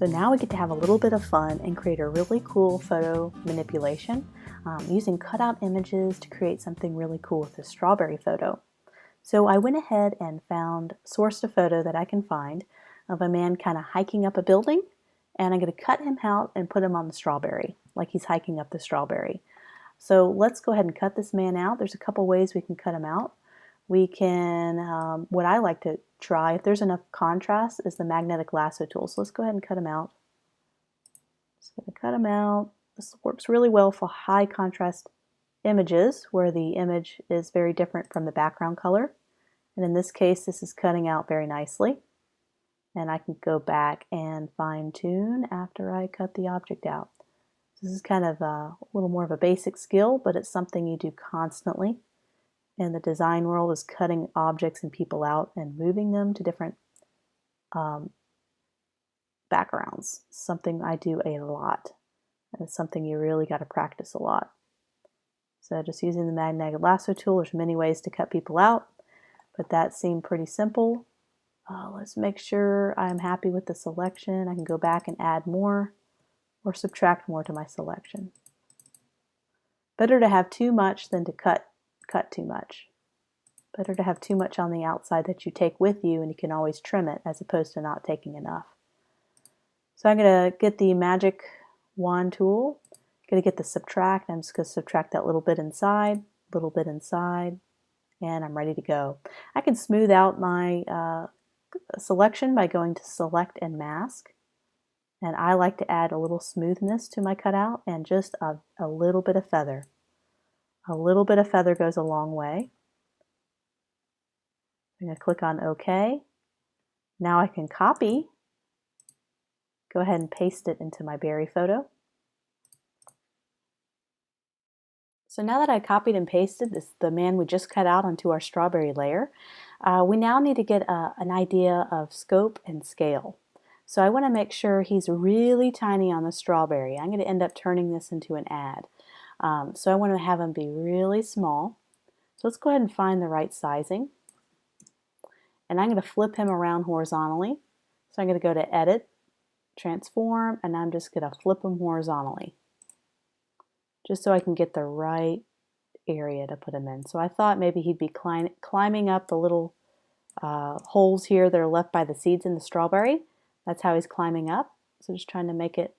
So now we get to have a little bit of fun and create a really cool photo manipulation using cutout images to create something really cool with this strawberry photo. So I went ahead and sourced a photo that I can find of a man kind of hiking up a building, and I'm going to cut him out and put him on the strawberry, like he's hiking up the strawberry. So let's go ahead and cut this man out. There's a couple ways we can cut him out. We can, what I like to try, if there's enough contrast, is the magnetic lasso tool. So let's go ahead and cut him out. Just going to cut him out. This works really well for high contrast images where the image is very different from the background color. And in this case, this is cutting out very nicely. And I can go back and fine tune after I cut the object out. This is kind of a little more of a basic skill, but it's something you do constantly in the design world, is cutting objects and people out and moving them to different backgrounds. Something I do a lot, and it's something you really got to practice a lot. So just using the magnetic lasso tool, there's many ways to cut people out, but that seemed pretty simple. Let's make sure I'm happy with the selection. I can go back and add more or subtract more to my selection. Better to have too much than to cut too much. Better to have too much on the outside that you take with you and you can always trim it, as opposed to not taking enough. So I'm going to get the magic wand tool. I'm going to get the subtract. I'm just going to subtract that little bit inside, and I'm ready to go. I can smooth out my selection by going to select and mask. And I like to add a little smoothness to my cutout and just a little bit of feather. A little bit of feather goes a long way. I'm going to click on OK. Now I can copy. Go ahead and paste it into my berry photo. So now that I copied and pasted the man we just cut out onto our strawberry layer, we now need to get an idea of scope and scale. So I want to make sure he's really tiny on the strawberry. I'm going to end up turning this into an ad. So I want to have him be really small. So let's go ahead and find the right sizing. And I'm going to flip him around horizontally. So I'm going to go to Edit, Transform, and I'm just going to flip him horizontally, just so I can get the right area to put him in. So I thought maybe he'd be climbing up the little holes here that are left by the seeds in the strawberry. That's how he's climbing up. So just trying to make it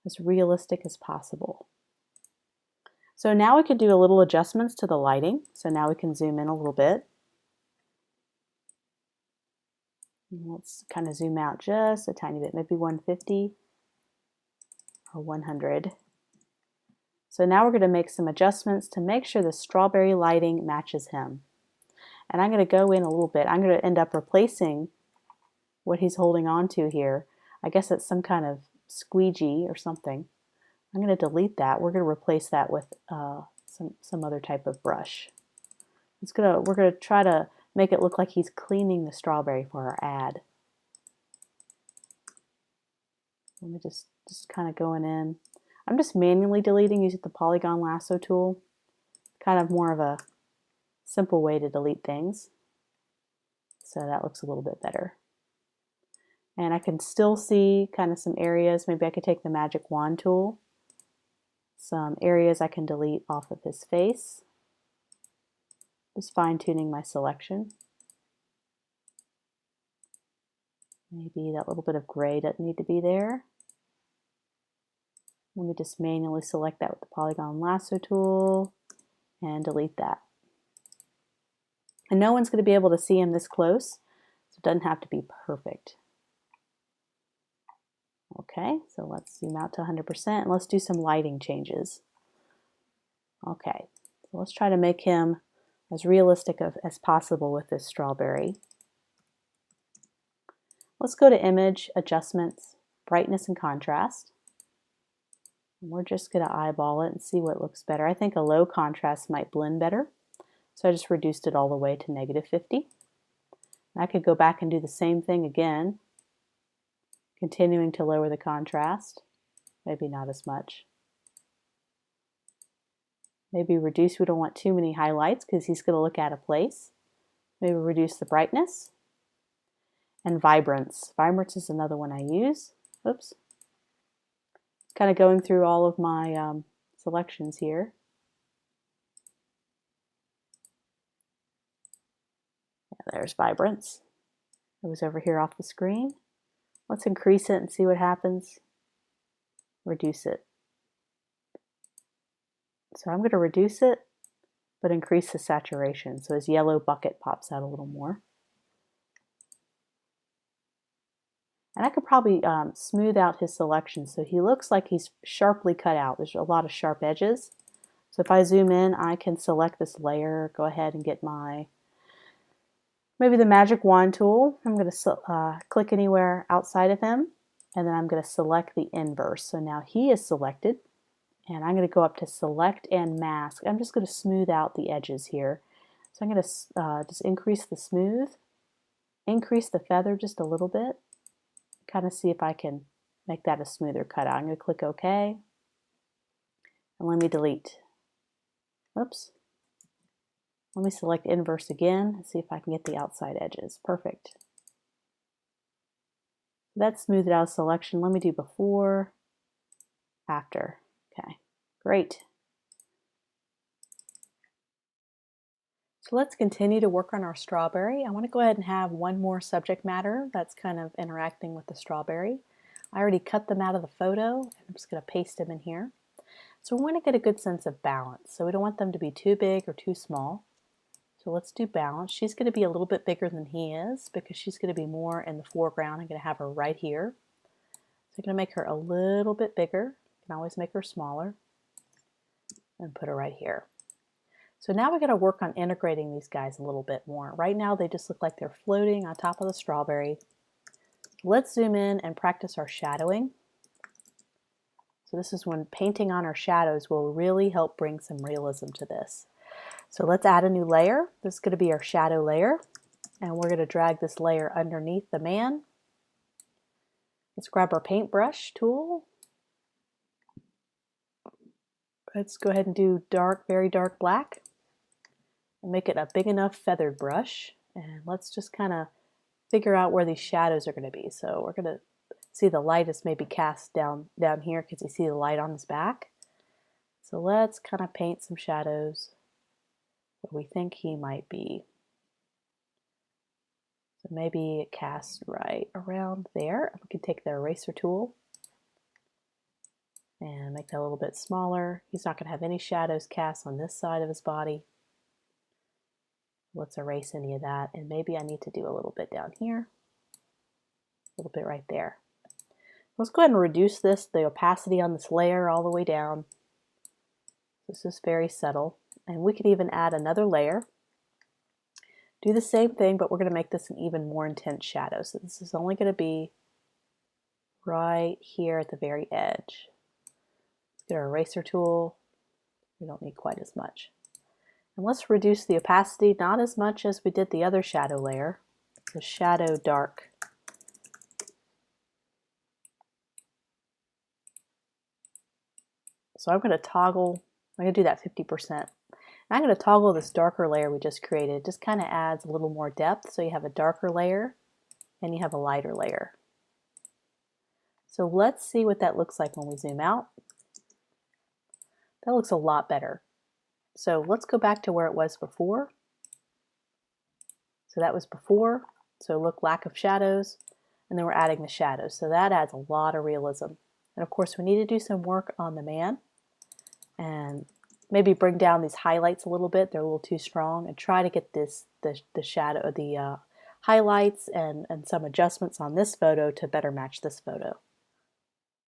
as realistic as possible. So now we could do a little adjustments to the lighting. So now we can zoom in a little bit. Let's kind of zoom out just a tiny bit, maybe 150 or 100. So now we're going to make some adjustments to make sure the strawberry lighting matches him. And I'm going to go in a little bit. I'm going to end up replacing what he's holding on to here. I guess it's some kind of squeegee or something. I'm going to delete that. We're going to replace that with some other type of brush. We're going to try to make it look like he's cleaning the strawberry for our ad. Let me just kind of going in. I'm just manually deleting using the polygon lasso tool. Kind of more of a simple way to delete things. So that looks a little bit better. And I can still see kind of some areas. Maybe I could take the magic wand tool. Some areas I can delete off of his face. Just fine-tuning my selection. Maybe that little bit of gray doesn't need to be there. Let me just manually select that with the polygon lasso tool and delete that. And no one's going to be able to see him this close, so it doesn't have to be perfect. Okay, so let's zoom out to 100% and let's do some lighting changes. Okay, so let's try to make him as realistic as possible with this strawberry. Let's go to Image, Adjustments, Brightness and Contrast. And we're just going to eyeball it and see what looks better. I think a low contrast might blend better. So I just reduced it all the way to -50. I could go back and do the same thing again, continuing to lower the contrast. Maybe not as much. Maybe reduce, we don't want too many highlights because he's going to look out of place. Maybe reduce the brightness. And vibrance. Vibrance is another one I use. Oops. Kind of going through all of my selections here. Yeah, there's Vibrance. It was over here off the screen. Let's increase it and see what happens. Reduce it. So I'm going to reduce it, but increase the saturation so his yellow bucket pops out a little more. And I could probably smooth out his selection so he looks like he's sharply cut out. There's a lot of sharp edges. So if I zoom in, I can select this layer, go ahead and get my, maybe the magic wand tool. I'm going to click anywhere outside of him, and then I'm going to select the inverse. So now he is selected, and I'm going to go up to select and mask. I'm just going to smooth out the edges here. So I'm going to just increase the smooth, increase the feather just a little bit, kind of see if I can make that a smoother cutout. I'm going to click OK, and let me delete. Oops. Let me select inverse again and see if I can get the outside edges. Perfect. That's smoothed out selection. Let me do before, after. Okay, great. So let's continue to work on our strawberry. I want to go ahead and have one more subject matter that's kind of interacting with the strawberry. I already cut them out of the photo, and I'm just going to paste them in here. So we want to get a good sense of balance. So we don't want them to be too big or too small. So let's do balance. She's going to be a little bit bigger than he is because she's going to be more in the foreground. I'm going to have her right here. So I'm going to make her a little bit bigger. You can always make her smaller and put her right here. So now we're going to work on integrating these guys a little bit more. Right now they just look like they're floating on top of the strawberry. Let's zoom in and practice our shadowing. So this is when painting on our shadows will really help bring some realism to this. So let's add a new layer. This is going to be our shadow layer, and we're going to drag this layer underneath the man. Let's grab our paintbrush tool. Let's go ahead and do dark, very dark black, and make it a big enough feathered brush. And let's just kind of figure out where these shadows are going to be. So we're going to see the light is maybe cast down here because you see the light on his back. So let's kind of paint some shadows where we think he might be. So maybe it casts right around there. We can take the eraser tool and make that a little bit smaller. He's not going to have any shadows cast on this side of his body. Let's erase any of that, and maybe I need to do a little bit down here, a little bit right there. Let's go ahead and reduce the opacity on this layer all the way down. This is very subtle, and we could even add another layer. Do the same thing, but we're going to make this an even more intense shadow. So this is only going to be right here at the very edge. Let's get our eraser tool. We don't need quite as much. And let's reduce the opacity, not as much as we did the other shadow layer, the shadow dark. So I'm going to toggle, I'm going to do that 50%. And I'm going to toggle this darker layer we just created. It just kind of adds a little more depth. So you have a darker layer and you have a lighter layer. So let's see what that looks like when we zoom out. That looks a lot better. So let's go back to where it was before. So that was before. So look, lack of shadows, and then we're adding the shadows. So that adds a lot of realism. And of course, we need to do some work on the man and maybe bring down these highlights a little bit. They're a little too strong, and try to get the shadow, the highlights and some adjustments on this photo to better match this photo.